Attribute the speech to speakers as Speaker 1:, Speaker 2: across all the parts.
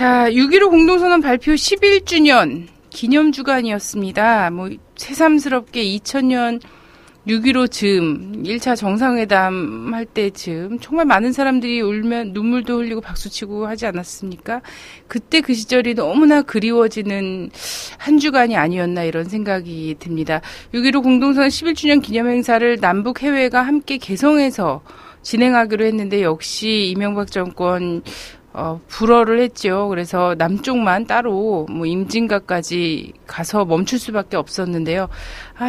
Speaker 1: 자, 6.15 공동선언 발표 11주년 기념주간이었습니다. 새삼스럽게 2000년 6.15 즈음, 1차 정상회담 할 때 즈음, 정말 많은 사람들이 울면 눈물도 흘리고 박수치고 하지 않았습니까? 그때 그 시절이 너무나 그리워지는 한 주간이 아니었나 이런 생각이 듭니다. 6.15 공동선언 11주년 기념행사를 남북 해외가 함께 개성해서 진행하기로 했는데 역시 이명박 정권 불허를 했죠. 그래서 남쪽만 따로 임진각까지 가서 멈출 수밖에 없었는데요.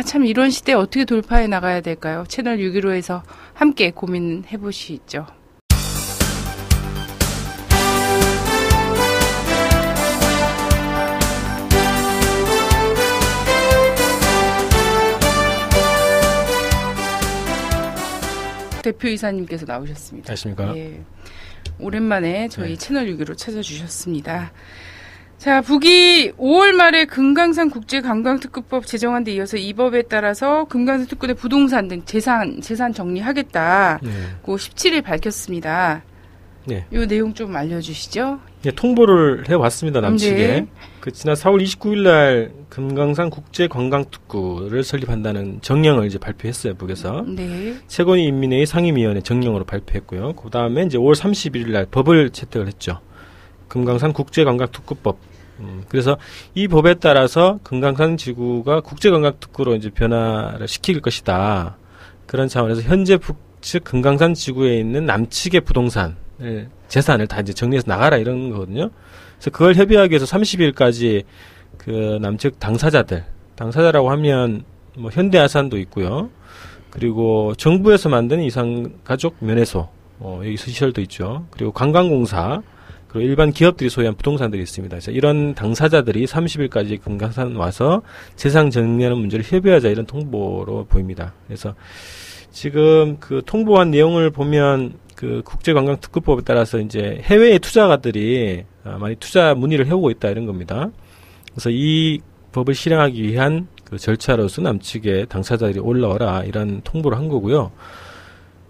Speaker 1: 참 이런 시대에 어떻게 돌파해 나가야 될까요? 채널 615에서 함께 고민해 보시죠. 대표이사님께서 나오셨습니다.
Speaker 2: 안녕하십니까?
Speaker 1: 예. 오랜만에 저희 채널 615로 찾아주셨습니다. 자, 북이 5월 말에 금강산 국제관광특구법 제정한 데 이어서 이 법에 따라서 금강산 특구대 부동산 등 재산 정리하겠다고 17일 밝혔습니다. 네. 이 내용 좀 알려주시죠.
Speaker 2: 네, 통보를 해왔습니다, 남측에.
Speaker 1: 네.
Speaker 2: 지난 4월 29일 날 금강산 국제관광특구를 설립한다는 정령을 이제 발표했어요, 북에서.
Speaker 1: 네.
Speaker 2: 최고위 인민회의 상임위원회 정령으로 발표했고요. 그 다음에 이제 5월 31일 날 법을 채택을 했죠. 금강산 국제관광특구법. 그래서 이 법에 따라서 금강산 지구가 국제관광특구로 이제 변화를 시킬 것이다. 그런 차원에서 현재 북측 금강산 지구에 있는 남측의 부동산 재산을 다 이제 정리해서 나가라 이런 거거든요. 그래서 그걸 협의하기 위해서 30일까지 그 남측 당사자라고 하면 현대아산도 있고요. 그리고 정부에서 만든 이산가족 면회소, 여기 시설도 있죠. 그리고 관광공사, 그리고 일반 기업들이 소유한 부동산들이 있습니다. 그래서 이런 당사자들이 30일까지 금강산 와서 재산 정리하는 문제를 협의하자 이런 통보로 보입니다. 그래서 지금 그 통보한 내용을 보면 그 국제관광특구법에 따라서 이제 해외의 투자가들이 많이 투자 문의를 해오고 있다 이런 겁니다. 그래서 이 법을 실행하기 위한 그 절차로서 남측의 당사자들이 올라와라 이런 통보를 한 거고요.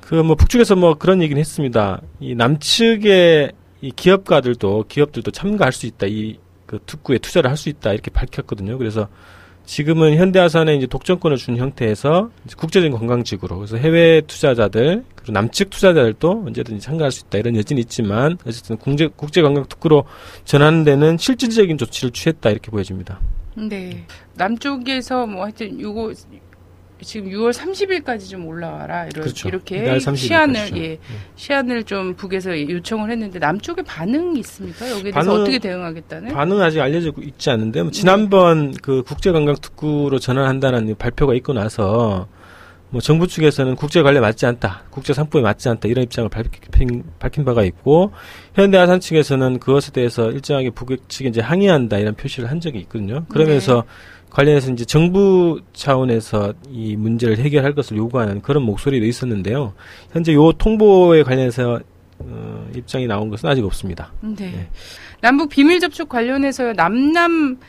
Speaker 2: 북측에서 그런 얘기는 했습니다. 이 남측의 이 기업들도 참가할 수 있다. 이 그 특구에 투자를 할 수 있다 이렇게 밝혔거든요. 그래서 지금은 현대아산에 이제 독점권을 준 형태에서 이제 국제적인 관광지구로 그래서 해외 투자자들 그리고 남측 투자자들도 언제든지 참가할 수 있다 이런 여진이 있지만 어쨌든 국제관광특구로 전하는 데는 실질적인 조치를 취했다 이렇게 보여집니다.
Speaker 1: 네, 남쪽에서 하여튼 요거 지금 6월 30일까지 좀 올라와라
Speaker 2: 그렇죠.
Speaker 1: 이렇게 시한을 좀 북에서 요청을 했는데 남쪽의 반응이 있습니까? 여기에 대해서 어떻게 대응하겠다는?
Speaker 2: 반응은 아직 알려지고 있지 않은데 지난번 그 국제관광특구로 전환한다는 발표가 있고 나서 정부 측에서는 국제 관례 맞지 않다, 국제 상법에 맞지 않다 이런 입장을 밝힌 바가 있고 현대아산 측에서는 그것에 대해서 일정하게 북 측에 이제 항의한다 이런 표시를 한 적이 있거든요. 그러면서 관련해서 이제 정부 차원에서 이 문제를 해결할 것을 요구하는 그런 목소리도 있었는데요. 현재 요 통보에 관련해서 입장이 나온 것은 아직 없습니다.
Speaker 1: 네. 남북 비밀 접촉 관련해서 남남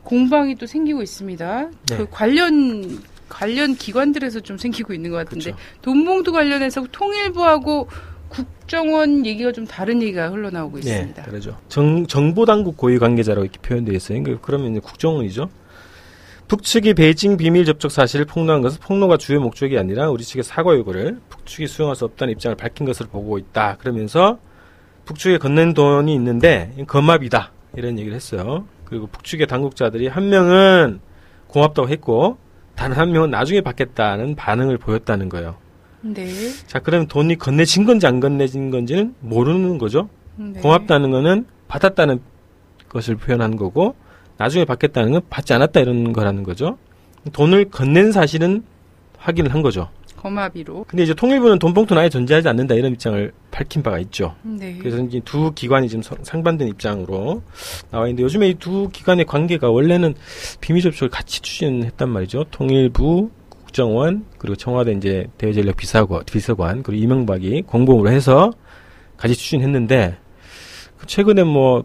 Speaker 1: 공방이 또 생기고 있습니다.
Speaker 2: 네.
Speaker 1: 그 관련 기관들에서 좀 생기고 있는 것 같은데
Speaker 2: 그렇죠.
Speaker 1: 돈봉투 관련해서 통일부하고 국정원 얘기가 좀 다른 얘기가 흘러나오고 있습니다.
Speaker 2: 네, 그렇죠. 정보당국 고위 관계자라고 이렇게 표현되어 있어요. 그러면 이제 국정원이죠. 북측이 베이징 비밀 접촉 사실을 폭로한 것은 폭로가 주요 목적이 아니라 우리 측의 사과 요구를 북측이 수용할 수 없다는 입장을 밝힌 것을 보고 있다. 그러면서 북측에 건넨 돈이 있는데 거맙이다. 이런 얘기를 했어요. 그리고 북측의 당국자들이 한 명은 고맙다고 했고 다른 한 명은 나중에 받겠다는 반응을 보였다는 거예요.
Speaker 1: 네.
Speaker 2: 자, 그러면 돈이 건네진 건지 안 건네진 건지는 모르는 거죠.
Speaker 1: 네.
Speaker 2: 고맙다는 거는 받았다는 것을 표현하는 거고 나중에 받겠다는 건 받지 않았다 이런 거라는 거죠. 돈을 건넨 사실은 확인을 한 거죠.
Speaker 1: 거마비로.
Speaker 2: 근데 이제 통일부는 돈봉투는 아예 존재하지 않는다 이런 입장을 밝힌 바가 있죠.
Speaker 1: 네.
Speaker 2: 그래서 이제 두 기관이 지금 상반된 입장으로 나와 있는데 요즘에 이 두 기관의 관계가 원래는 비밀 접촉을 같이 추진했단 말이죠. 통일부, 국정원 그리고 청와대 이제 대외전략 비서관 그리고 이명박이 공범으로 해서 같이 추진했는데 최근에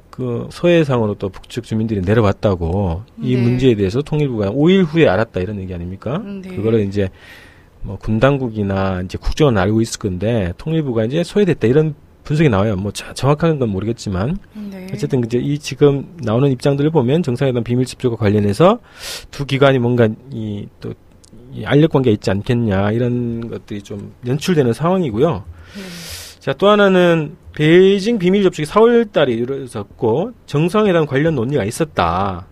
Speaker 2: 그 서해상으로 또 북측 주민들이 내려왔다고 이 문제에 대해서 통일부가 5일 후에 알았다 이런 얘기 아닙니까?
Speaker 1: 네.
Speaker 2: 그거를 이제 군 당국이나 이제 국정원 알고 있을 건데 통일부가 이제 소외됐다 이런 분석이 나와요. 뭐 정확한 건 모르겠지만
Speaker 1: 네.
Speaker 2: 어쨌든 이제 이 지금 나오는 입장들을 보면 정상회담 비밀 집조과 관련해서 두 기관이 뭔가 이 알력 관계가 있지 않겠냐 이런 것들이 좀 연출되는 상황이고요. 자, 또 하나는 베이징 비밀 접촉이 4월 달에 이루어졌고 정상회담 관련 논의가 있었다.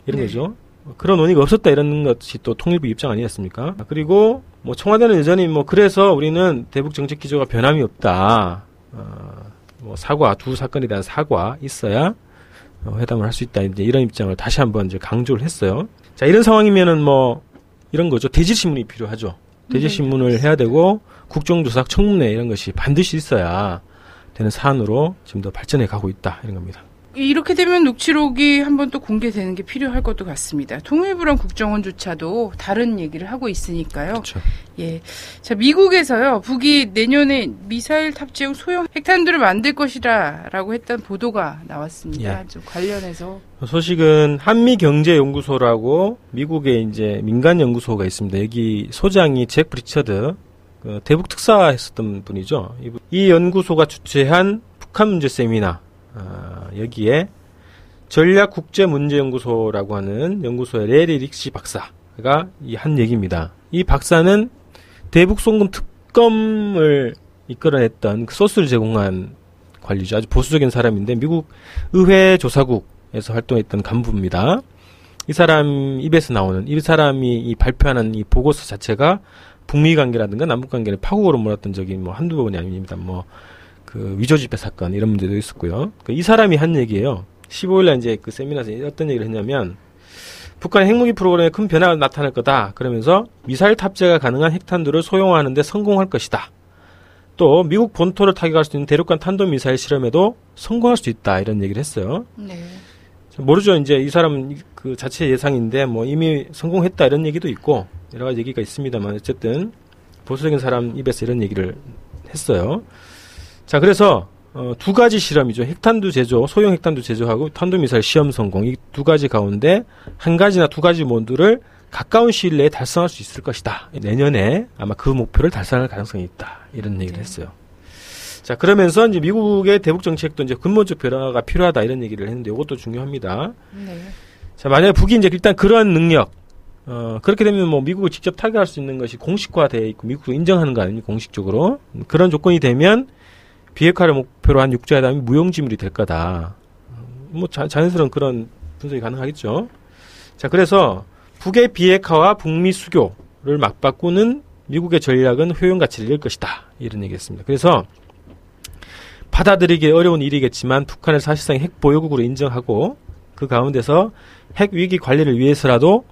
Speaker 2: 이런
Speaker 1: 네.
Speaker 2: 거죠. 그런 논의가 없었다 이런 것이 또 통일부 입장 아니었습니까? 그리고 뭐 청와대는 여전히 뭐 그래서 우리는 대북 정책 기조가 변함이 없다. 뭐 두 사건에 대한 사과 있어야 회담을 할 수 있다. 이제 이런 입장을 다시 한번 이제 강조를 했어요. 자, 이런 상황이면은 뭐 이런 거죠. 대질신문이 필요하죠. 대질신문을 해야 되고 국정조사 청문회 이런 것이 반드시 있어야 되는 사안으로 지금 더 발전해 가고 있다 이런 겁니다.
Speaker 1: 이렇게 되면 녹취록이 한번 또 공개되는 게 필요할 것도 같습니다. 통일부랑 국정원조차도 다른 얘기를 하고 있으니까요.
Speaker 2: 그렇죠.
Speaker 1: 예. 자, 미국에서요, 북이 내년에 미사일 탑재용 소형 핵탄두를 만들 것이라고 했던 보도가 나왔습니다.
Speaker 2: 예.
Speaker 1: 좀 관련해서.
Speaker 2: 소식은 한미경제연구소라고 미국의 이제 민간 연구소가 있습니다. 여기 소장이 잭 브리처드, 대북 특사했었던 분이죠. 이 연구소가 주최한 북한 문제 세미나, 여기에 전략국제문제연구소라고 하는 연구소의 레리 릭시 박사가 한 얘기입니다. 이 박사는 대북 송금 특검을 이끌어냈던 그 소스를 제공한 관리죠. 아주 보수적인 사람인데 미국 의회 조사국에서 활동했던 간부입니다. 이 사람 입에서 나오는 이 사람이 이 발표하는 이 보고서 자체가 북미 관계라든가 남북 관계를 파국으로 몰았던 적이 뭐 한두 번이 아닙니다. 뭐 그 위조 지폐 사건 이런 문제도 있었고요. 이 사람이 한 얘기예요. 15일날 이제 그 세미나에서 어떤 얘기를 했냐면 북한의 핵무기 프로그램에 큰 변화가 나타날 거다. 그러면서 미사일 탑재가 가능한 핵탄두를 소형화하는 데 성공할 것이다. 또 미국 본토를 타격할 수 있는 대륙간 탄도미사일 실험에도 성공할 수 있다. 이런 얘기를 했어요.
Speaker 1: 네.
Speaker 2: 모르죠. 이제 이 사람 그 자체 예상인데 뭐 이미 성공했다 이런 얘기도 있고 여러 가지 얘기가 있습니다만 어쨌든 보수적인 사람 입에서 이런 얘기를 했어요. 자, 그래서 두 가지 실험이죠. 핵탄두 제조, 소형 핵탄두 제조하고 탄도미사일 시험 성공 이 두 가지 가운데 한 가지나 두 가지 모두를 가까운 시일 내에 달성할 수 있을 것이다. 내년에 아마 그 목표를 달성할 가능성이 있다. 이런 얘기를 했어요. 자, 그러면서 이제 미국의 대북 정책도 이제 근본적 변화가 필요하다 이런 얘기를 했는데 이것도 중요합니다.
Speaker 1: 네.
Speaker 2: 자, 만약에 북이 이제 일단 그러한 능력, 그렇게 되면 뭐 미국을 직접 타격할 수 있는 것이 공식화되어 있고 미국도 인정하는 거 아닙니까? 공식적으로. 그런 조건이 되면 비핵화를 목표로 한 육자회담이 무용지물이 될 거다. 뭐 자연스러운 그런 분석이 가능하겠죠. 자, 그래서 북의 비핵화와 북미 수교를 맞바꾸는 미국의 전략은 효용 가치를 잃을 것이다. 이런 얘기했습니다. 그래서 받아들이기 어려운 일이겠지만 북한을 사실상 핵 보유국으로 인정하고 그 가운데서 핵 위기 관리를 위해서라도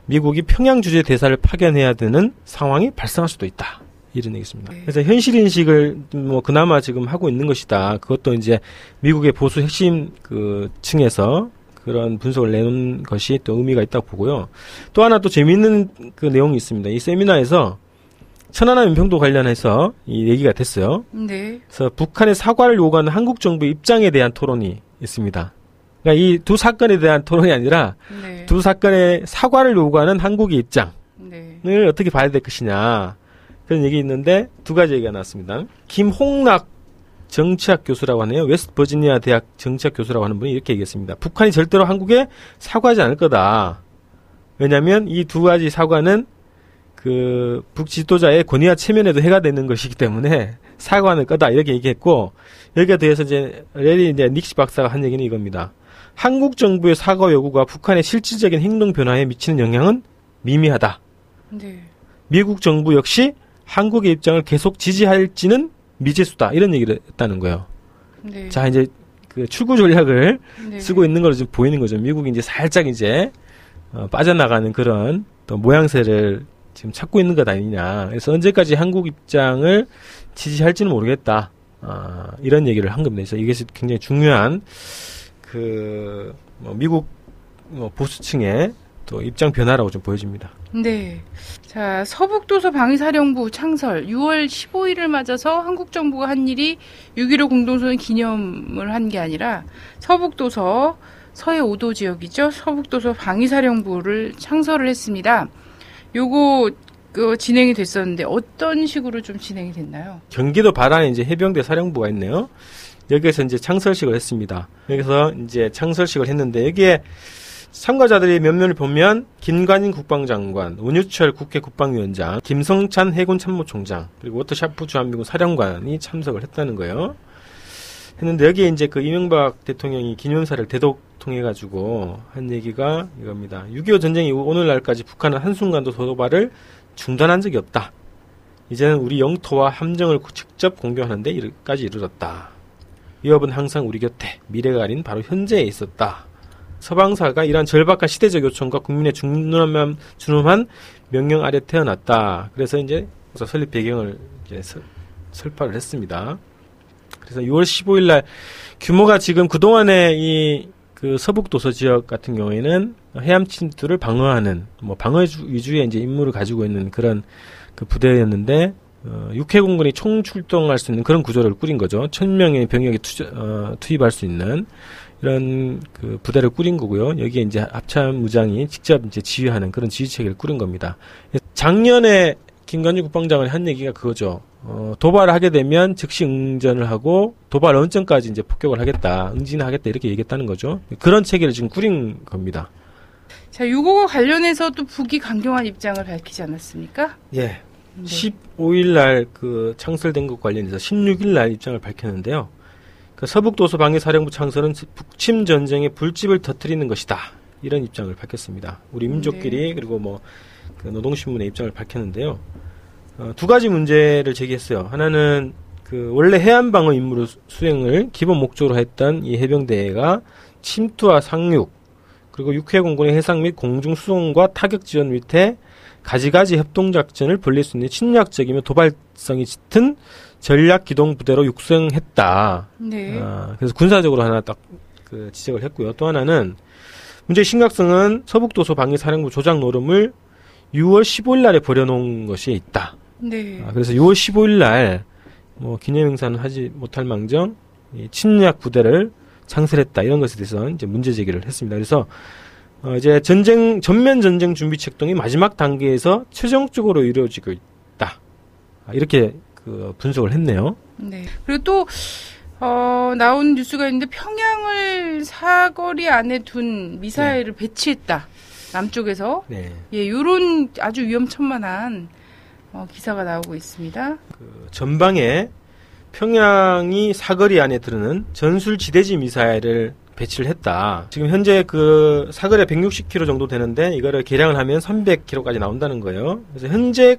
Speaker 2: 미국이 평양 주재 대사를 파견해야 되는 상황이 발생할 수도 있다. 이런 얘기입니다. 그래서 현실 인식을 뭐 그나마 지금 하고 있는 것이다. 그것도 이제 미국의 보수 핵심 그 층에서 그런 분석을 내놓은 것이 또 의미가 있다고 보고요. 또 하나 또 재미있는 그 내용이 있습니다. 이 세미나에서 천안함 연평도 관련해서 이 얘기가 됐어요.
Speaker 1: 네.
Speaker 2: 그래서 북한의 사과를 요구하는 한국 정부의 입장에 대한 토론이 있습니다. 그러니까 이 두 사건에 대한 토론이 아니라
Speaker 1: 네.
Speaker 2: 두 사건의 사과를 요구하는 한국의 입장을
Speaker 1: 네.
Speaker 2: 어떻게 봐야 될 것이냐. 그런 얘기 있는데 두 가지 얘기가 나왔습니다. 김홍락 정치학 교수라고 하네요. 웨스트 버지니아 대학 정치학 교수라고 하는 분이 이렇게 얘기했습니다. 북한이 절대로 한국에 사과하지 않을 거다. 왜냐하면 이 두 가지 사과는 그 북지도자의 권위와 체면에도 해가 되는 것이기 때문에 사과할 거다 이렇게 얘기했고 여기에 대해서 이제 레리 이제 닉시 박사가 한 얘기는 이겁니다. 한국 정부의 사과 요구가 북한의 실질적인 행동 변화에 미치는 영향은 미미하다.
Speaker 1: 네.
Speaker 2: 미국 정부 역시 한국의 입장을 계속 지지할지는 미지수다. 이런 얘기를 했다는 거예요.
Speaker 1: 네.
Speaker 2: 자, 이제 그 출구 전략을
Speaker 1: 네.
Speaker 2: 쓰고 있는 걸로 지금 보이는 거죠. 미국이 이제 살짝 이제 빠져나가는 그런 또 모양새를 지금 찾고 있는 것 아니냐. 그래서 언제까지 한국 입장을 지지할지는 모르겠다. 이런 얘기를 한 겁니다. 그래서 이것이 굉장히 중요한 미국 보수층의 또 입장 변화라고 좀 보여집니다.
Speaker 1: 네. 자, 서북도서 방위사령부 창설 6월 15일을 맞아서 한국 정부가 한 일이 6.15 공동선언 기념을 한 게 아니라 서북도서 서해 5도 지역이죠. 서북도서 방위사령부를 창설을 했습니다. 요거 진행이 됐었는데 어떤 식으로 좀 진행이 됐나요?
Speaker 2: 경기도 발안에 이제 해병대 사령부가 있네요. 여기에서 이제 창설식을 했습니다. 여기서 이제 창설식을 했는데 여기에 참가자들이 면면을 보면 김관인 국방장관, 원유철 국회 국방위원장, 김성찬 해군 참모총장, 그리고 워터샤프 주한미군 사령관이 참석을 했다는 거예요. 했는데 여기에 이제 그 이명박 대통령이 기념사를 대독통해가지고 한 얘기가 이겁니다. 6.25 전쟁 이후 오늘날까지 북한은 한순간도 도발을 중단한 적이 없다. 이제는 우리 영토와 함정을 직접 공격하는 데까지 이르렀다. 위협은 항상 우리 곁에, 미래가 아닌 바로 현재에 있었다. 서방사가 이러한 절박한 시대적 요청과 국민의 준엄한 명령 아래 태어났다. 그래서 이제 설립 배경을 이제 설파를 했습니다. 그래서 6월 15일 날 규모가 지금 그동안의 그 서북도서 지역 같은 경우에는 해암 침투를 방어하는 방어 위주의 이제 임무를 가지고 있는 그런 그 부대였는데 6회 공군이 총출동할 수 있는 그런 구조를 꾸린 거죠. 1000명의 병력이 투입할 수 있는 이런 그 부대를 꾸린 거고요. 여기에 이제 합참 무장이 직접 이제 지휘하는 그런 지휘 체계를 꾸린 겁니다. 작년에 김관진 국방장관이 한 얘기가 그거죠. 도발을 하게 되면 즉시 응전을 하고 도발 언전까지 이제 폭격을 하겠다, 응진하겠다 이렇게 얘기했다는 거죠. 그런 체계를 지금 꾸린 겁니다.
Speaker 1: 자, 이거와 관련해서 또 북이 강경한 입장을 밝히지 않았습니까?
Speaker 2: 예.
Speaker 1: 네.
Speaker 2: 15일 날 그 창설된 것 관련해서 16일 날 입장을 밝혔는데요. 그 서북도서 방위사령부 창설은 북침 전쟁의 불집을 터뜨리는 것이다. 이런 입장을 밝혔습니다. 우리 민족끼리 그리고 그 노동신문의 입장을 밝혔는데요. 두 가지 문제를 제기했어요. 하나는 그 원래 해안방어 임무 수행을 기본 목적으로 했던 이 해병대가 침투와 상륙 그리고 육해 공군의 해상 및 공중 수송과 타격 지원 밑에 가지가지 협동작전을 벌릴 수 있는 침략적이며 도발성이 짙은 전략 기동 부대로 육성했다.
Speaker 1: 네.
Speaker 2: 그래서 군사적으로 하나 딱 그 지적을 했고요. 또 하나는 문제의 심각성은 서북도서 방위사령부 조작 노름을 6월 15일 날에 벌여놓은 것이 있다.
Speaker 1: 네.
Speaker 2: 그래서 6월 15일 날 기념행사는 하지 못할 망정 이 침략 부대를 창설했다. 이런 것에 대해서 이제 문제 제기를 했습니다. 그래서 이제 전면 전쟁 준비 책동이 마지막 단계에서 최종적으로 이루어지고 있다. 이렇게 그 분석을 했네요.
Speaker 1: 네. 그리고 또 나온 뉴스가 있는데 평양을 사거리 안에 둔 미사일을 배치했다. 남쪽에서.
Speaker 2: 네.
Speaker 1: 예, 이런 아주 위험천만한 기사가 나오고 있습니다.
Speaker 2: 그 전방에 평양이 사거리 안에 들어는 전술 지대지 미사일을 배치를 했다. 지금 현재 그 사거리가 160km 정도 되는데 이거를 계량을 하면 300km까지 나온다는 거예요. 그래서 현재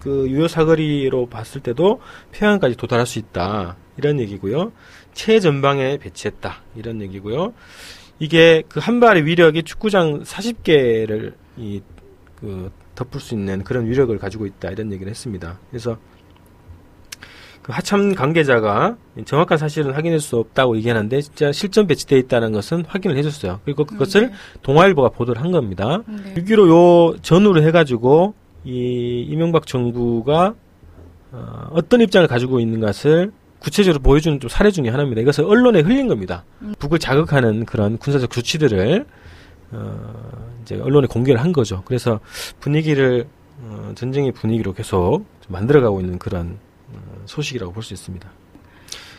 Speaker 2: 그 유효 사거리로 봤을 때도 평양까지 도달할 수 있다. 이런 얘기고요. 최전방에 배치했다. 이런 얘기고요. 이게 그 한 발의 위력이 축구장 40개를 덮을 수 있는 그런 위력을 가지고 있다. 이런 얘기를 했습니다. 그래서 그 하참 관계자가 정확한 사실은 확인할 수 없다고 얘기하는데 진짜 실전 배치되어 있다는 것은 확인을 해줬어요. 그리고 그것을 동아일보가 보도를 한 겁니다. 6.15 요 전후로 해가지고 이 이명박 정부가 어떤 입장을 가지고 있는 것을 구체적으로 보여주는 좀 사례 중에 하나입니다. 이것을 언론에 흘린 겁니다. 북을 자극하는 그런 군사적 조치들을 이제 언론에 공개를 한 거죠. 그래서 분위기를 전쟁의 분위기로 계속 만들어가고 있는 그런 소식이라고 볼 수 있습니다.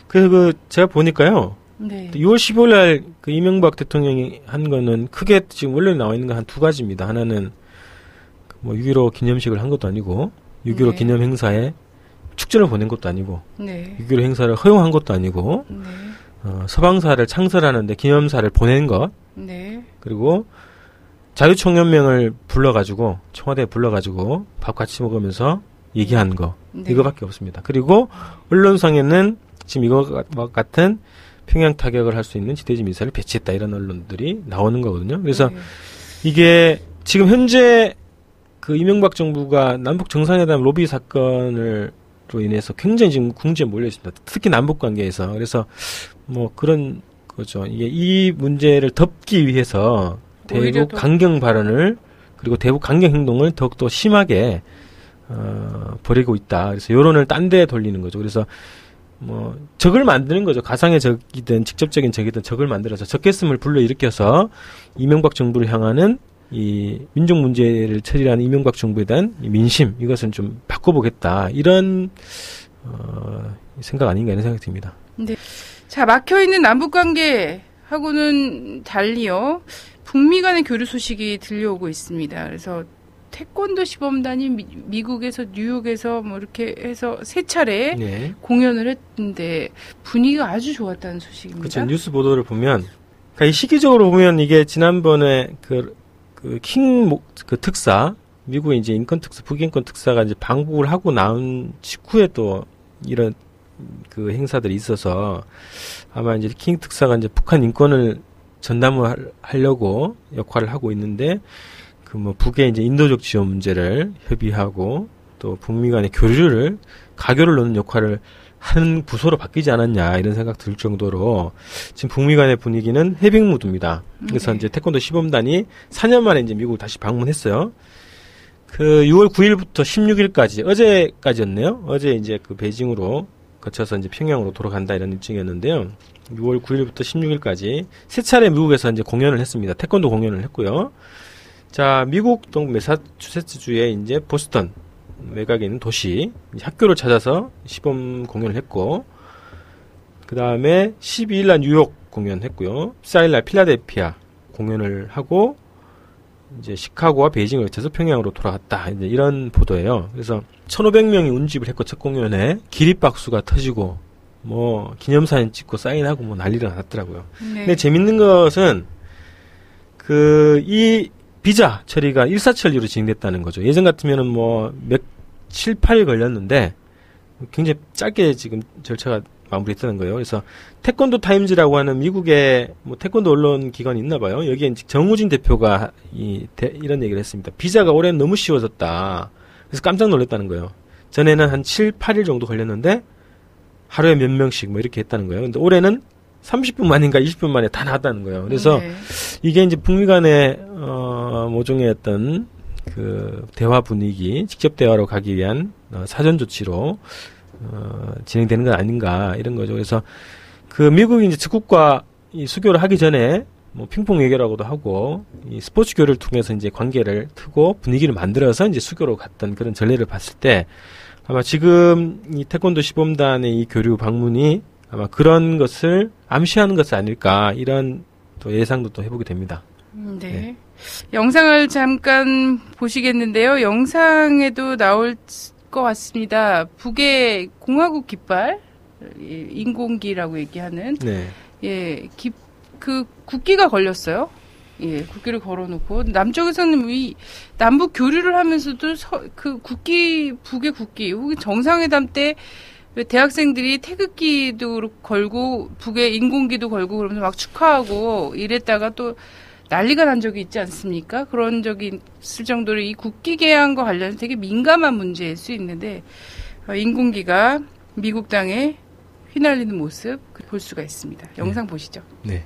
Speaker 2: 그래서 제가 보니까요.
Speaker 1: 네.
Speaker 2: 6월 15일 날 그 이명박 대통령이 한 거는 크게 지금 원래 나와 있는 건 한 두 가지입니다. 하나는 6.15 기념식을 한 것도 아니고 6.15
Speaker 1: 네.
Speaker 2: 기념 행사에 축전을 보낸 것도 아니고
Speaker 1: 네.
Speaker 2: 6.15 행사를 허용한 것도 아니고
Speaker 1: 네.
Speaker 2: 서방사를 창설하는데 기념사를 보낸 것
Speaker 1: 네.
Speaker 2: 그리고 자유총연맹을 불러가지고 청와대에 불러가지고 밥 같이 먹으면서 얘기한 거
Speaker 1: 네.
Speaker 2: 이거밖에 없습니다. 그리고 언론상에는 지금 이거 같은 평양 타격을 할 수 있는 지대지 미사일을 배치했다 이런 언론들이 나오는 거거든요. 그래서
Speaker 1: 네.
Speaker 2: 이게 지금 현재 그 이명박 정부가 남북 정상회담 로비 사건으로 인해서 굉장히 지금 궁지에 몰려 있습니다. 특히 남북 관계에서. 그래서 그런 거죠. 이게 이 문제를 덮기 위해서 대북 강경 발언을 그리고 대북 강경 행동을 더욱더 심하게 벌이고 있다. 그래서 여론을 딴 데 돌리는 거죠. 그래서 적을 만드는 거죠. 가상의 적이든 직접적인 적이든 적을 만들어서 적개심을 불러일으켜서 이명박 정부를 향하는 이 민족 문제를 처리하는 이명박 정부에 대한 이 민심 이것은 좀 바꿔보겠다 이런 생각 아닌가 이런 생각이 듭니다.
Speaker 1: 네. 자, 막혀있는 남북관계하고는 달리요. 북미 간의 교류 소식이 들려오고 있습니다. 그래서 태권도 시범단이 미국에서 뉴욕에서 뭐 이렇게 해서 세 차례
Speaker 2: 네.
Speaker 1: 공연을 했는데 분위기가 아주 좋았다는 소식입니다.
Speaker 2: 그렇죠. 뉴스 보도를 보면 그러니까 이 시기적으로 보면 이게 지난번에 그 특사 미국의 이제 인권 특사 북인권 특사가 이제 방북을 하고 나온 직후에 또 이런 그 행사들이 있어서 아마 이제 킹 특사가 이제 북한 인권을 전담을 하려고 역할을 하고 있는데 그 뭐 북의 이제 인도적 지원 문제를 협의하고 또 북미 간의 교류를 가교를 놓는 역할을 하는 부서로 바뀌지 않았냐 이런 생각 들 정도로 지금 북미 간의 분위기는 해빙 무드입니다. 그래서 이제 태권도 시범단이 4년 만에 이제 미국을 다시 방문했어요. 그 6월 9일부터 16일까지 어제까지였네요. 어제 이제 그 베이징으로 거쳐서 이제 평양으로 돌아간다 이런 일정이었는데요. 6월 9일부터 16일까지 세 차례 미국에서 이제 공연을 했습니다. 태권도 공연을 했고요. 자, 미국 동부 매사추세츠주의 이제 보스턴 외곽에 있는 도시 학교를 찾아서 시범 공연을 했고, 그 다음에 12일날 뉴욕 공연했고요. 14일날 필라델피아 공연을 하고 이제 시카고와 베이징을 거쳐서 평양으로 돌아갔다. 이제 이런 보도예요. 그래서 1,500명이 운집을 했고 첫 공연에 기립박수가 터지고 뭐 기념사진 찍고 사인하고 뭐 난리가 났더라고요.
Speaker 1: 네.
Speaker 2: 근데 재밌는 것은 이 비자 처리가 일사천리로 진행됐다는 거죠. 예전 같으면은 뭐 7, 8일 걸렸는데 굉장히 짧게 지금 절차가 마무리했다는 거예요. 그래서 태권도 타임즈라고 하는 미국의 뭐 태권도 언론 기관이 있나 봐요. 여기에 정우진 대표가 이런 얘기를 했습니다. 비자가 올해는 너무 쉬워졌다. 그래서 깜짝 놀랐다는 거예요. 전에는 한 7, 8일 정도 걸렸는데 하루에 몇 명씩 뭐 이렇게 했다는 거예요. 근데 올해는 30분 만인가 20분 만에 다 나왔다는 거예요. 그래서 이게 이제 북미 간의 모종의 어떤 그 대화 분위기, 직접 대화로 가기 위한 사전 조치로 진행되는 건 아닌가 이런 거죠. 그래서 그 미국이 이제 적국과 이 수교를 하기 전에 뭐 핑퐁 외교라고도 하고 이 스포츠 교류를 통해서 이제 관계를 트고 분위기를 만들어서 이제 수교로 갔던 그런 전례를 봤을 때 아마 지금 이 태권도 시범단의 이 교류 방문이 아마 그런 것을 암시하는 것이 아닐까 이런 또 예상도 또 해보게 됩니다.
Speaker 1: 네. 영상을 잠깐 보시겠는데요. 영상에도 나올 것 같습니다. 북의 공화국 깃발, 인공기라고 얘기하는, 예, 그 국기가 걸렸어요. 예, 국기를 걸어놓고 남쪽에서는 이 남북 교류를 하면서도 그 국기, 북의 국기, 혹은 정상회담 때 대학생들이 태극기도 걸고 북의 인공기도 걸고 그러면서 막 축하하고 이랬다가 또 난리가 난 적이 있지 않습니까? 그런 적이 있을 정도로 이 국기 개항과 관련해서 되게 민감한 문제일 수 있는데 인공기가 미국 땅에 휘날리는 모습 볼 수가 있습니다. 영상 보시죠.
Speaker 2: 네.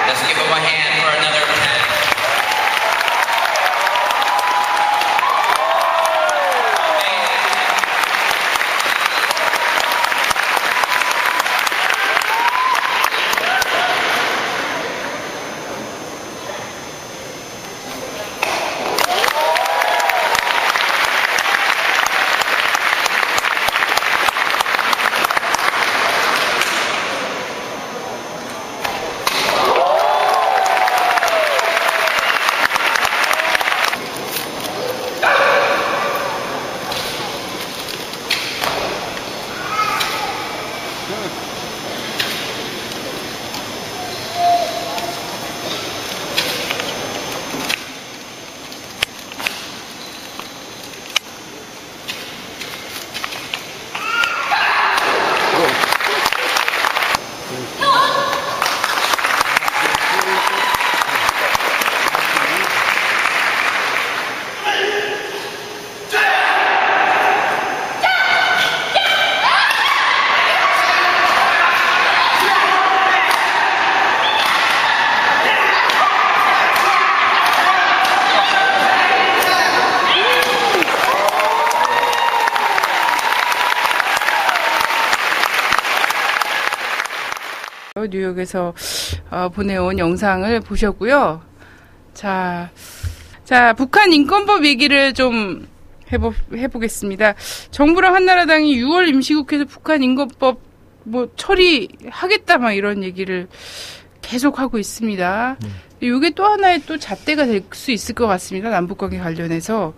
Speaker 3: Let's
Speaker 1: 하셨어요. 뉴욕에서 보내온 영상을 보셨고요. 자, 북한 인권법 얘기를 좀 해보겠습니다. 정부랑 한나라당이 6월 임시국회에서 북한 인권법 처리하겠다 막 이런 얘기를 계속 하고 있습니다. 이게 또 하나의 또 잣대가 될 수 있을 것 같습니다. 남북관계 관련해서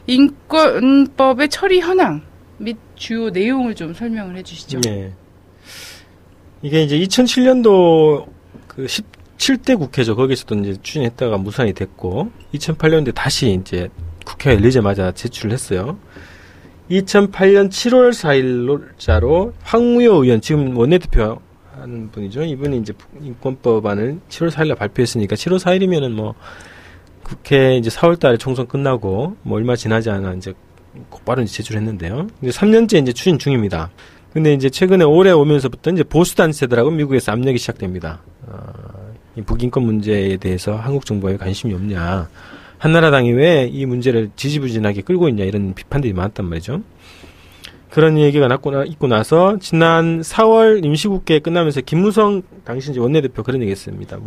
Speaker 1: 인권법의 처리 현황 및 주요 내용을 좀 설명을 해주시죠.
Speaker 2: 네. 이게 이제 2007년도 그 17대 국회죠. 거기서도 이제 추진했다가 무산이 됐고 2008년도에 다시 이제 국회가 열리자마자 제출을 했어요. 2008년 7월 4일자로 황무여 의원, 지금 원내대표 하는 분이죠. 이분이 이제 인권법안을 7월 4일날 발표했으니까 7월 4일이면은 뭐 국회 이제 4월 달에 총선 끝나고 뭐 얼마 지나지 않아 이제 곧바로 이제 제출했는데요. 이제 3년째 이제 추진 중입니다. 근데 이제 최근에 올해 오면서부터 이제 보수단체들하고 미국에서 압력이 시작됩니다. 이 북인권 문제에 대해서 한국 정부에 관심이 없냐. 한나라당이 왜 이 문제를 지지부진하게 끌고 있냐 이런 비판들이 많았단 말이죠. 그런 얘기가 있고 나서 지난 4월 임시국회 끝나면서 김무성 당시 이제 원내대표 그런 얘기 했습니다.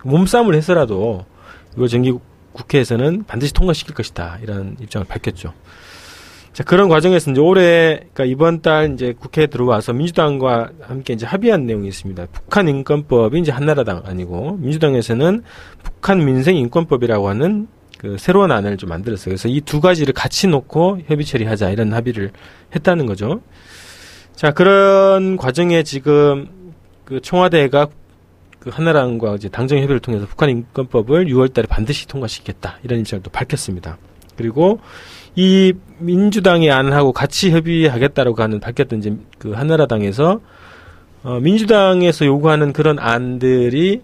Speaker 2: 몸싸움을 해서라도 이걸 정기국회에서는 반드시 통과시킬 것이다. 이런 입장을 밝혔죠. 자, 그런 과정에서 이제 올해, 그러니까 이번 달 이제 국회에 들어와서 민주당과 함께 이제 합의한 내용이 있습니다. 북한 인권법이 이제 한나라당 아니고 민주당에서는 북한 민생 인권법이라고 하는 그 새로운 안을 좀 만들었어요. 그래서 이 두 가지를 같이 놓고 협의 처리하자 이런 합의를 했다는 거죠. 자, 그런 과정에 지금 그 청와대가 그 한나라당과 이제 당정 협의를 통해서 북한 인권법을 6월달에 반드시 통과시키겠다 이런 입장을 또 밝혔습니다. 그리고 이 민주당의 안하고 같이 협의하겠다라고 하는 밝혔던 이제 그 한나라당에서 민주당에서 요구하는 그런 안들이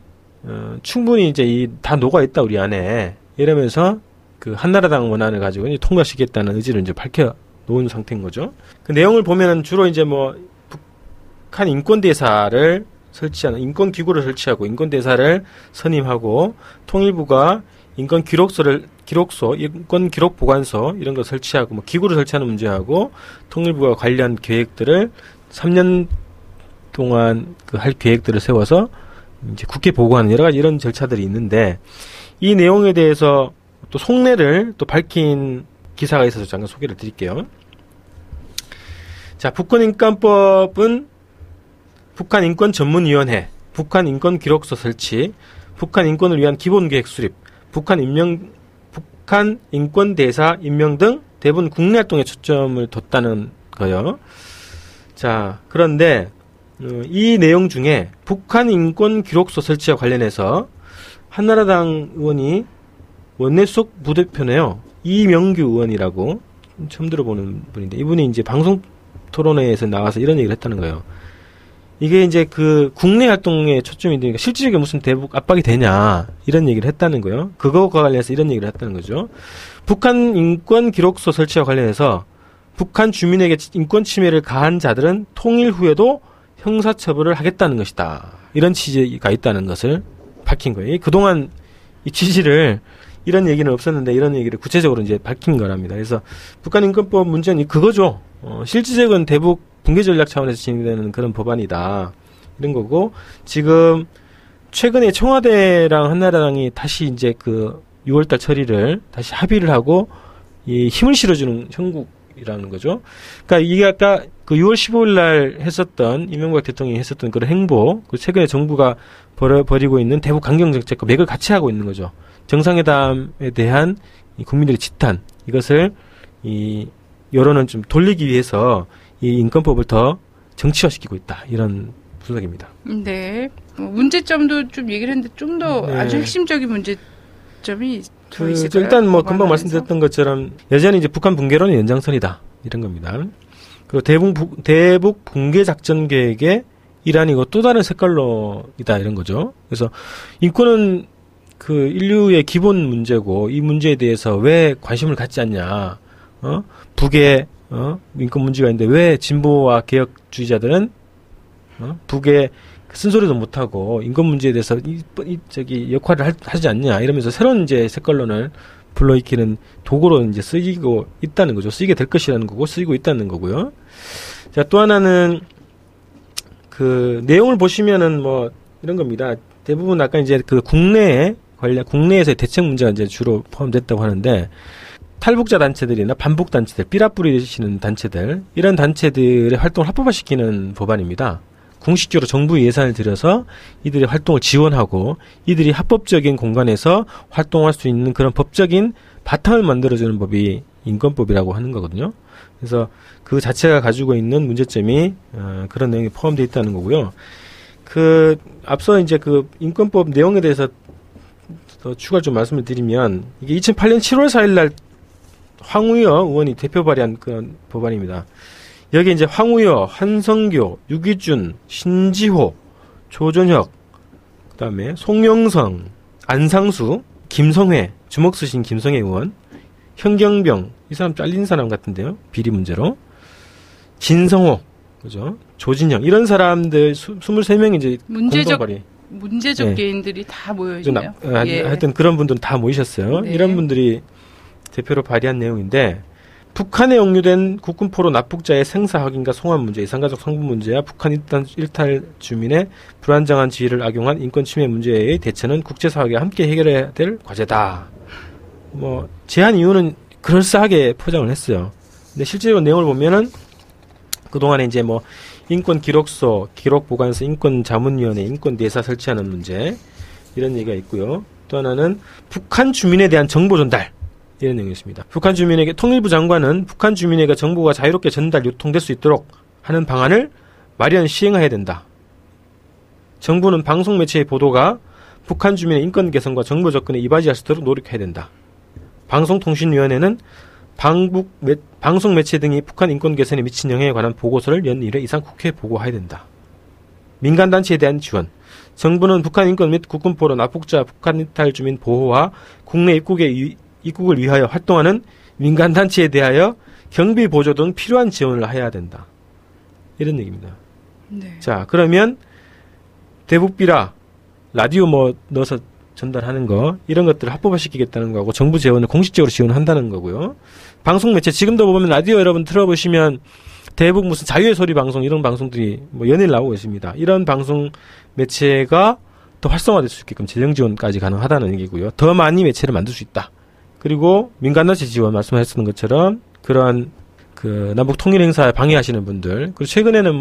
Speaker 2: 충분히 이제 다 녹아 있다 우리 안에 이러면서 그 한나라당 원안을 가지고 이제 통과시키겠다는 의지를 이제 밝혀 놓은 상태인 거죠. 그 내용을 보면은 주로 이제 뭐 북한 인권대사를 설치하는 인권기구를 설치하고 인권대사를 선임하고 통일부가 인권기록소, 인권기록보관소 이런 거 설치하고 뭐 기구를 설치하는 문제하고 통일부가 관련 계획들을 3년 동안 그 할 계획들을 세워서 이제 국회 보고하는 여러 가지 이런 절차들이 있는데 이 내용에 대해서 또 속내를 또 밝힌 기사가 있어서 잠깐 소개를 드릴게요. 자, 북한인권법은 북한 인권전문위원회, 북한 인권기록소 설치, 북한 인권을 위한 기본계획 수립, 북한 인권대사 임명 등 대부분 국내 활동에 초점을 뒀다는 거예요. 자, 그런데 이 내용 중에 북한 인권기록소 설치와 관련해서 한나라당 의원이 원내 수석 부대표네요. 이명규 의원이라고 처음 들어보는 분인데 이분이 이제 방송 토론회에서 나와서 이런 얘기를 했다는 거예요. 이게 이제 그 국내 활동에 초점이 되니까 실질적인 무슨 대북 압박이 되냐 이런 얘기를 했다는 거예요. 그거와 관련해서 이런 얘기를 했다는 거죠. 북한 인권 기록소 설치와 관련해서 북한 주민에게 인권 침해를 가한 자들은 통일 후에도 형사처벌을 하겠다는 것이다. 이런 취지가 있다는 것을 밝힌 거예요. 그동안 이 취지를 이런 얘기는 없었는데 이런 얘기를 구체적으로 이제 밝힌 거랍니다. 그래서 북한 인권법 문제는 그거죠. 실질적인 대북 붕괴 전략 차원에서 진행되는 그런 법안이다. 이런 거고, 지금, 최근에 청와대랑 한나라당이 다시 이제 그 6월달 처리를 다시 합의를 하고, 이 힘을 실어주는 형국이라는 거죠. 그러니까 이게 아까 그 6월 15일 날 했었던, 이명박 대통령이 했었던 그런 행보, 그 최근에 정부가 벌이고 있는 대북 강경정책과 맥을 같이 하고 있는 거죠. 정상회담에 대한 이 국민들의 지탄, 이것을 이 여론을 좀 돌리기 위해서 이 인권법을 더 정치화시키고 있다. 이런 분석입니다.
Speaker 1: 네. 문제점도 좀 얘기를 했는데 좀 더 네. 아주 핵심적인 문제점이 더 있을까요?
Speaker 2: 일단 뭐 금방 말씀드렸던 것처럼 여전히 이제 북한 붕괴론의 연장선이다. 이런 겁니다. 그리고 대북 붕괴 작전 계획의 일환이고 또 다른 색깔로이다. 이런 거죠. 그래서 인권은 그 인류의 기본 문제고 이 문제에 대해서 왜 관심을 갖지 않냐. 북의 인권 문제가 있는데 왜 진보와 개혁주의자들은 북의 쓴소리도 못하고 인권 문제에 대해서 역할을 하지 않냐 이러면서 새로운 이제 색깔론을 불러일으키는 도구로 이제 쓰이고 있다는 거죠. 쓰이게 될 것이라는 거고 쓰이고 있다는 거고요. 자, 또 하나는 그 내용을 보시면은 뭐 이런 겁니다. 대부분 아까 이제 그 국내에서의 대책 문제가 이제 주로 포함됐다고 하는데, 탈북자 단체들이나 반북 단체들, 삐라 뿌리시는 단체들, 이런 단체들의 활동을 합법화시키는 법안입니다. 공식적으로 정부 예산을 들여서 이들의 활동을 지원하고 이들이 합법적인 공간에서 활동할 수 있는 그런 법적인 바탕을 만들어주는 법이 인권법이라고 하는 거거든요. 그래서 그 자체가 가지고 있는 문제점이 그런 내용이 포함되어 있다는 거고요. 앞서 이제 그 인권법 내용에 대해서 더 추가로 좀 말씀을 드리면, 이게 2008년 7월 4일 날 황우여 의원이 대표 발의한 그런 법안입니다. 여기 이제 황우여, 한성교, 유기준, 신지호, 조전혁, 그다음에 송영성, 안상수, 김성회, 주먹 쓰신 김성회 의원, 현경병, 이 사람 잘린 사람 같은데요. 비리 문제로. 진성호, 그죠? 조진영, 이런 사람들 23명이 이제 공동 발의.
Speaker 1: 문제적 개인들이 다 모여 있네요.
Speaker 2: 하여튼 그런 분들은 다 모이셨어요.
Speaker 1: 네.
Speaker 2: 이런 분들이 대표로 발의한 내용인데, 북한에 억류된 국군포로 납북자의 생사 확인과 송환 문제, 이산가족 성분 문제와 북한 일탈 주민의 불안정한 지위를 악용한 인권 침해 문제의 대처는 국제사회가 함께 해결해야 될 과제다. 제한 이유는 그럴싸하게 포장을 했어요. 근데 실제로 내용을 보면은 그동안에 이제 인권 기록소, 기록보관소, 인권자문위원회, 인권대사 설치하는 문제, 이런 얘기가 있고요. 또 하나는 북한 주민에 대한 정보 전달, 이런 내용이 있습니다. 북한 주민에게, 통일부 장관은 북한 주민에게 정보가 자유롭게 전달, 유통될 수 있도록 하는 방안을 마련, 시행해야 된다. 정부는 방송 매체의 보도가 북한 주민의 인권 개선과 정보 접근에 이바지할 수 있도록 노력해야 된다. 방송통신위원회는 방송 매체 등이 북한 인권 개선에 미친 영향에 관한 보고서를 연 1회 이상 국회에 보고해야 된다. 민간단체에 대한 지원. 정부는 북한 인권 및 국군포로 납북자, 북한 이탈 주민 보호와 국내 입국을 위하여 활동하는 민간단체에 대하여 경비 보조 등 필요한 지원을 해야 된다. 이런 얘기입니다.
Speaker 1: 네.
Speaker 2: 자, 그러면 대북비라, 라디오 넣어서 전달하는 거, 이런 것들을 합법화시키겠다는 거고, 정부 재원을 공식적으로 지원한다는 거고요. 방송 매체, 지금도 보면 라디오 여러분 틀어보시면 대북 무슨 자유의 소리 방송, 이런 방송들이 연일 나오고 있습니다. 이런 방송 매체가 더 활성화될 수 있게끔 재정 지원까지 가능하다는 얘기고요. 더 많이 매체를 만들 수 있다. 그리고 민간단체 지원, 말씀하셨던 것처럼 그러한 남북 통일 행사에 방해하시는 분들, 그리고 최근에는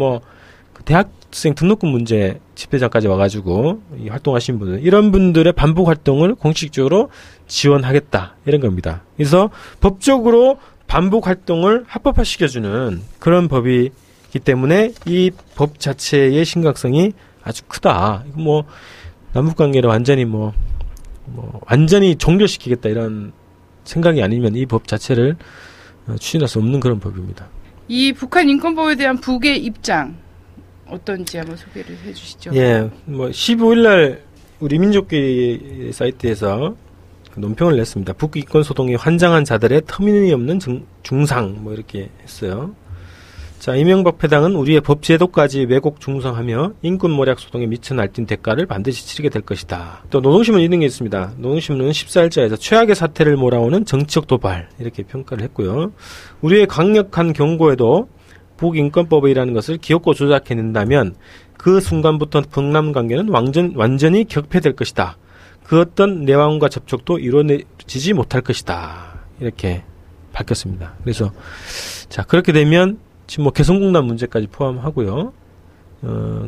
Speaker 2: 대학생 등록금 문제 집회장까지 와가지고 활동하신 분들, 이런 분들의 반복 활동을 공식적으로 지원하겠다, 이런 겁니다. 그래서 법적으로 반복 활동을 합법화시켜주는 그런 법이기 때문에 이 법 자체의 심각성이 아주 크다. 남북관계를 완전히 완전히 종결시키겠다, 이런 생각이 아니면 이 법 자체를 추진할 수 없는 그런 법입니다.
Speaker 1: 이 북한 인권법에 대한 북의 입장 어떤지 한번 소개를 해주시죠.
Speaker 2: 예, 15일 날 우리 민족기 사이트에서 논평을 냈습니다. 북인권 소동에 환장한 자들의 터무니없는 중상, 이렇게 했어요. 자, 이명박 패당은 우리의 법 제도까지 왜곡 중상하며 인권 모략 소동에 미쳐 날뛴 대가를 반드시 치르게 될 것이다. 또 노동신문 이런 게 있습니다. 노동신문은 14일자에서 최악의 사태를 몰아오는 정치적 도발, 이렇게 평가를 했고요. 우리의 강력한 경고에도 북인권법이라는 것을 기억고 조작해낸다면 그 순간부터 북남 관계는 완전히 격폐될 것이다. 그 어떤 내왕과 접촉도 이루어지지 못할 것이다. 이렇게 밝혔습니다. 그래서 자, 그렇게 되면 지금 개성공단 문제까지 포함하고요.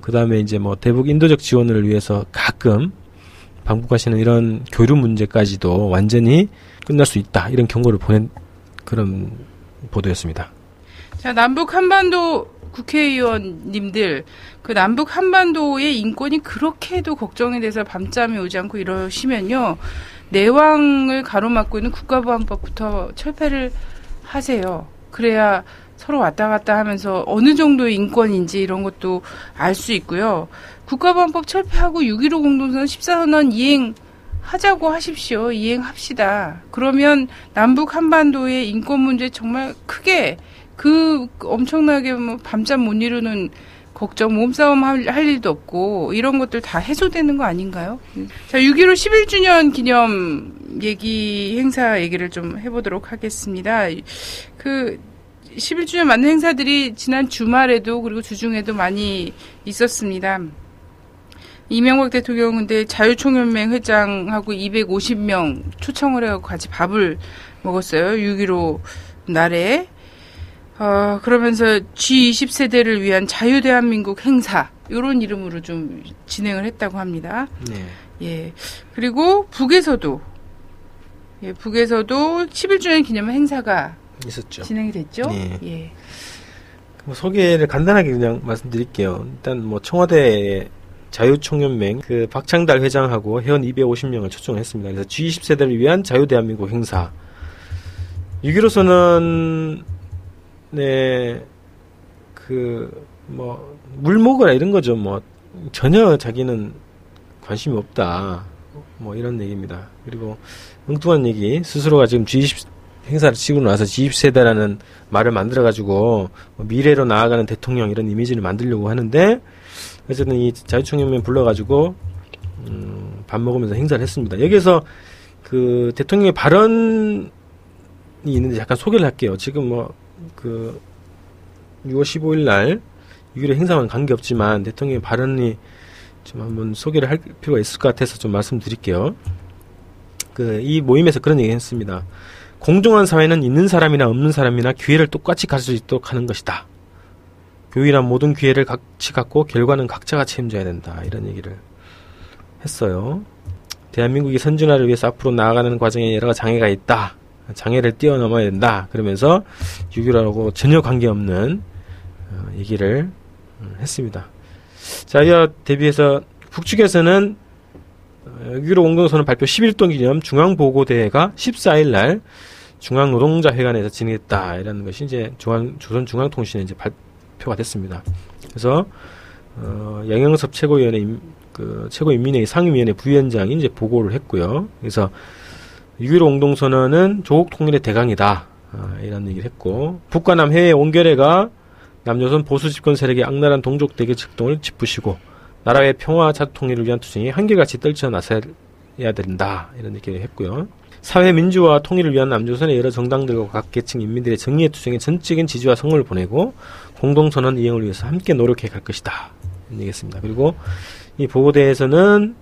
Speaker 2: 그 다음에 이제 대북 인도적 지원을 위해서 가끔 방북하시는 이런 교류 문제까지도 완전히 끝날 수 있다. 이런 경고를 보낸 그런 보도였습니다.
Speaker 1: 자, 남북 한반도 국회의원님들, 그 남북 한반도의 인권이 그렇게도 걱정이 돼서 밤잠이 오지 않고 이러시면요, 내왕을 가로막고 있는 국가보안법부터 철폐를 하세요. 그래야 서로 왔다 갔다 하면서 어느 정도의 인권인지 이런 것도 알 수 있고요. 국가보안법 철폐하고 6.15 공동선 14선언 이행하자고 하십시오. 이행합시다. 그러면 남북 한반도의 인권 문제 정말 크게 엄청나게 밤잠 못 이루는 걱정, 몸싸움 할 일도 없고 이런 것들 다 해소되는 거 아닌가요? 자, 6.15 11주년 기념 행사 얘기를 좀 해보도록 하겠습니다. 11주년 맞는 행사들이 지난 주말에도 그리고 주중에도 많이 있었습니다. 이명박 대통령은 근데 자유총연맹 회장하고 250명 초청을 해서 같이 밥을 먹었어요. 6.15 날에. 그러면서 G20 세대를 위한 자유대한민국 행사 이런 이름으로 좀 진행을 했다고 합니다.
Speaker 2: 네.
Speaker 1: 예. 그리고 북에서도 11주년 기념 행사가
Speaker 2: 있었죠.
Speaker 1: 진행이 됐죠.
Speaker 2: 네.
Speaker 1: 예.
Speaker 2: 소개를 간단하게 그냥 말씀드릴게요. 일단 뭐 청와대 자유총연맹 그 박창달 회장하고 회원 250명을 초청했습니다. 그래서 G20 세대를 위한 자유대한민국 행사. 6.15선언 네, 물 먹으라 이런 거죠. 뭐, 전혀 자기는 관심이 없다. 뭐, 이런 얘기입니다. 그리고, 엉뚱한 얘기, 스스로가 지금 G20 행사를 치고 나서 G20세대라는 말을 만들어가지고, 미래로 나아가는 대통령 이런 이미지를 만들려고 하는데, 어쨌든 이 자유총연맹 불러가지고, 밥 먹으면서 행사를 했습니다. 여기에서 그 대통령의 발언이 있는데 잠깐 소개를 할게요. 지금 6월 15일 날 6.15 행사와는 관계없지만 대통령의 발언이 좀 한번 소개를 할 필요가 있을 것 같아서 좀 말씀드릴게요. 이 모임에서 그런 얘기 했습니다. 공정한 사회는 있는 사람이나 없는 사람이나 기회를 똑같이 가질 수 있도록 하는 것이다. 교육이란 모든 기회를 같이 갖고 결과는 각자가 책임져야 된다. 이런 얘기를 했어요. 대한민국이 선진화를 위해서 앞으로 나아가는 과정에 여러 장애가 있다. 장애를 뛰어넘어야 된다. 그러면서 6.15하고 전혀 관계없는 얘기를 했습니다. 자, 이와 대비해서 북측에서는 6.15 공동선언 발표 11도 기념 중앙보고대회가 14일 날 중앙노동자회관에서 진행했다. 이라는 것이 이제 조선중앙통신에 이제 발표가 됐습니다. 그래서 양영섭 최고인민회의 상임위원회 부위원장이 이제 보고를 했고요. 그래서 6.15 공동선언은 조국 통일의 대강이다. 이런 얘기를 했고, 북과 남 해외 온결회가 남조선 보수 집권 세력의 악랄한 동족 대결 책동을 짚으시고, 나라의 평화와 자주 통일을 위한 투쟁이 한결같이 떨쳐 나서야 된다. 이런 얘기를 했고요. 사회 민주화 통일을 위한 남조선의 여러 정당들과 각 계층 인민들의 정의의 투쟁에 전적인 지지와 성원을 보내고, 공동선언 이행을 위해서 함께 노력해 갈 것이다. 이런 얘기했습니다. 그리고 이 보고대에서는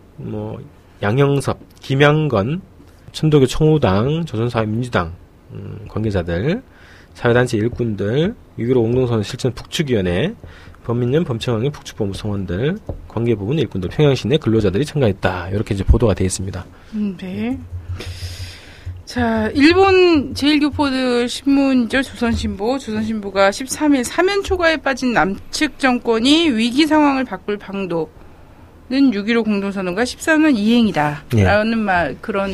Speaker 2: 양영섭, 김양건, 천도교 청우당, 조선사회민주당 관계자들, 사회단체 일꾼들, 6.15 공동선언 실천 북측위원회, 범민련, 범청항의 북측본부 성원들, 관계부분 일꾼들, 평양시내 근로자들이 참가했다. 이렇게 이제 보도가 되어 있습니다.
Speaker 1: 네. 자, 일본 제1교포들 신문이죠. 조선신보가 13일 사면 초과에 빠진 남측 정권이 위기 상황을 바꿀 방도 는 6.15 공동선언과 14년 이행이다.
Speaker 2: 예.
Speaker 1: 라는 그런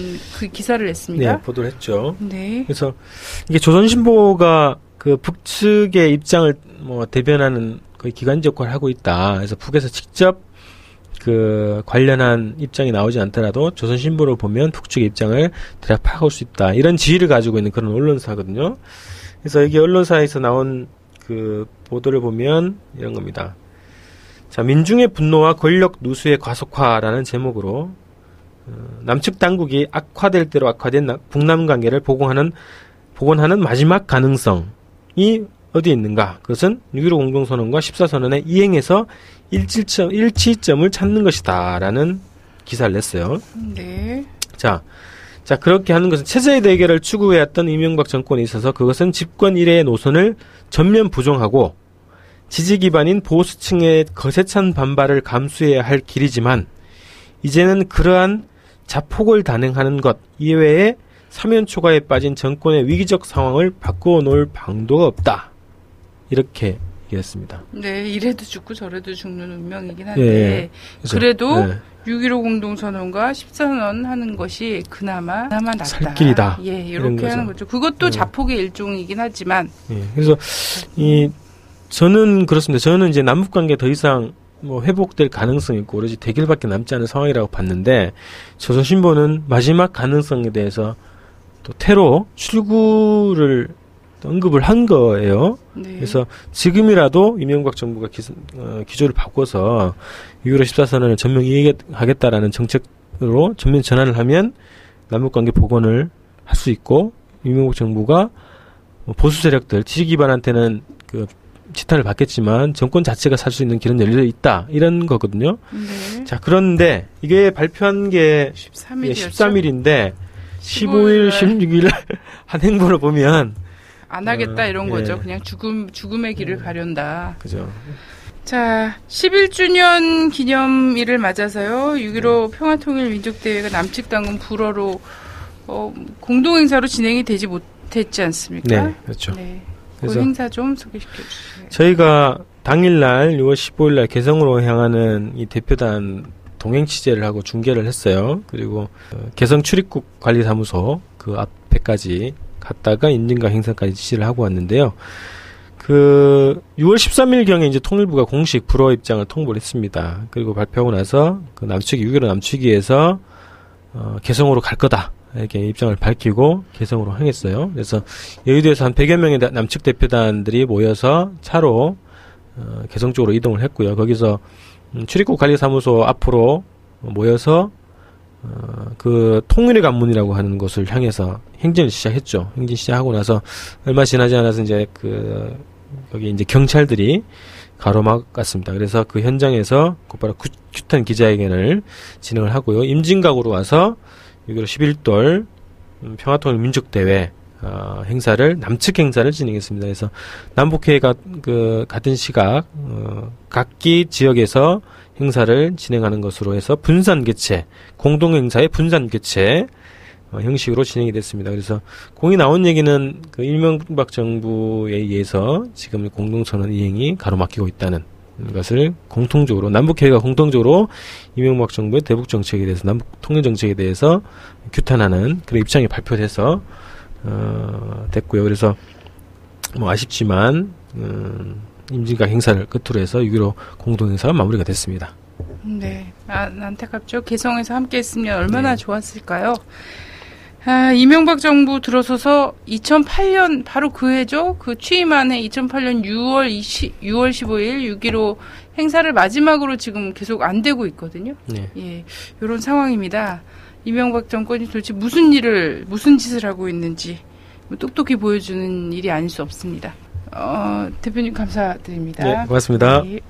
Speaker 1: 기사를 냈습니다.
Speaker 2: 네, 보도를 했죠.
Speaker 1: 네.
Speaker 2: 그래서 이게 조선신보가 그 북측의 입장을 대변하는 거의 기관지 역할을 하고 있다. 그래서 북에서 직접 관련한 입장이 나오지 않더라도 조선신보를 보면 북측의 입장을 대략 파악할 수 있다. 이런 지위를 가지고 있는 그런 언론사거든요. 그래서 이게 언론사에서 나온 보도를 보면 이런 겁니다. 자, 민중의 분노와 권력 누수의 과속화라는 제목으로 남측 당국이 악화될 대로 악화된 북남 관계를 복원하는 마지막 가능성이 어디에 있는가? 그것은 6.15 공동선언과 14선언의 이행에서 일치점을 찾는 것이다. 라는 기사를 냈어요.
Speaker 1: 네.
Speaker 2: 자, 그렇게 하는 것은 체제의 대결을 추구해왔던 이명박 정권에 있어서 그것은 집권 이래의 노선을 전면 부정하고 지지 기반인 보수층의 거세찬 반발을 감수해야 할 길이지만 이제는 그러한 자폭을 단행하는 것 이외에 사면 초과에 빠진 정권의 위기적 상황을 바꾸어 놓을 방도가 없다. 이렇게 얘기했습니다.
Speaker 1: 네, 이래도 죽고 저래도 죽는 운명이긴 한데
Speaker 2: 예,
Speaker 1: 그래도 6.15 공동선언과 14선 하는 것이 그나마 낫다.
Speaker 2: 살 길이다.
Speaker 1: 예, 이렇게 하는 거죠. 그것도 자폭의 일종이긴 하지만.
Speaker 2: 예, 그래서 저는 그렇습니다. 저는 이제 남북관계 더 이상 회복될 가능성이 있고 오로지 대결밖에 남지 않은 상황이라고 봤는데 조선신보는 마지막 가능성에 대해서 또 테러 출구를 언급을 한 거예요.
Speaker 1: 네.
Speaker 2: 그래서 지금이라도 이명박 정부가 기조를 바꿔서 6.15 14선언을 전면 이행하겠다라는 정책으로 전면 전환을 하면 남북관계 복원을 할 수 있고 이명박 정부가 보수 세력들 지지 기반한테는 지탄을 받겠지만 정권 자체가 살 수 있는 길은 열려 있다. 이런 거거든요.
Speaker 1: 네.
Speaker 2: 자, 그런데 이게 발표한 게 13일인데 15일, 16일 한 행보를 보면
Speaker 1: 안 하겠다 이런
Speaker 2: 예.
Speaker 1: 거죠. 그냥 죽음의 길을 가련다.
Speaker 2: 그죠.
Speaker 1: 자, 11주년 기념일을 맞아서요. 6.15 평화통일민족대회가 남측 당군 불허로 공동행사로 진행이 되지 못했지 않습니까?
Speaker 2: 네, 그렇죠.
Speaker 1: 네.
Speaker 2: 그래서
Speaker 1: 그 행사 좀 소개시켜 주세요.
Speaker 2: 저희가 당일날 6월 15일날 개성으로 향하는 이 대표단 동행 취재를 하고 중계를 했어요. 그리고 개성 출입국 관리사무소 그 앞에까지 갔다가 인증과 행사까지 지시를 하고 왔는데요. 그 6월 13일경에 이제 통일부가 공식 불허 입장을 통보를 했습니다. 그리고 발표하고 나서 그 남측이 6.15 남측위에서 개성으로 갈 거다. 이렇게 입장을 밝히고 개성으로 향했어요. 그래서 여의도에서 한 100여 명의 남측 대표단들이 모여서 차로 개성 쪽으로 이동을 했고요. 거기서 출입국 관리사무소 앞으로 모여서 그 통일의 관문이라고 하는 곳을 향해서 행진을 시작했죠. 행진 시작하고 나서 얼마 지나지 않아서 이제 거기 이제 경찰들이 가로막았습니다. 그래서 그 현장에서 곧바로 규탄 기자회견을 진행을 하고요. 임진각으로 와서 6.15 11돌 평화통일민족대회 행사를 남측 행사를 진행했습니다. 그래서 남북회가 그 같은 시각 각기 지역에서 행사를 진행하는 것으로 해서 분산 개최, 공동 행사의 분산 개최 형식으로 진행이 됐습니다. 그래서 공이 나온 얘기는 그 이명박 정부에 의해서 지금 공동선언 이행이 가로막히고 있다는 것을 공통적으로 남북회의가 공통적으로 이명박 정부의 대북 정책에 대해서 남북 통일 정책에 대해서 규탄하는 그런 입장이 발표돼서 됐고요. 그래서 뭐 아쉽지만 임진각 행사를 끝으로 해서 6.15 공동행사가 마무리가 됐습니다.
Speaker 1: 네, 안타깝죠. 개성에서 함께 했으면 얼마나 좋았을까요? 이명박 정부 들어서서 2008년 바로 그 해죠. 그 취임한 해 2008년 6월 15일 6.15 행사를 마지막으로 지금 계속 안 되고 있거든요.
Speaker 2: 네.
Speaker 1: 예, 이런 상황입니다. 이명박 정권이 도대체 무슨 짓을 하고 있는지 똑똑히 보여주는 일이 아닐 수 없습니다. 대표님 감사드립니다.
Speaker 2: 네, 고맙습니다.
Speaker 1: 네.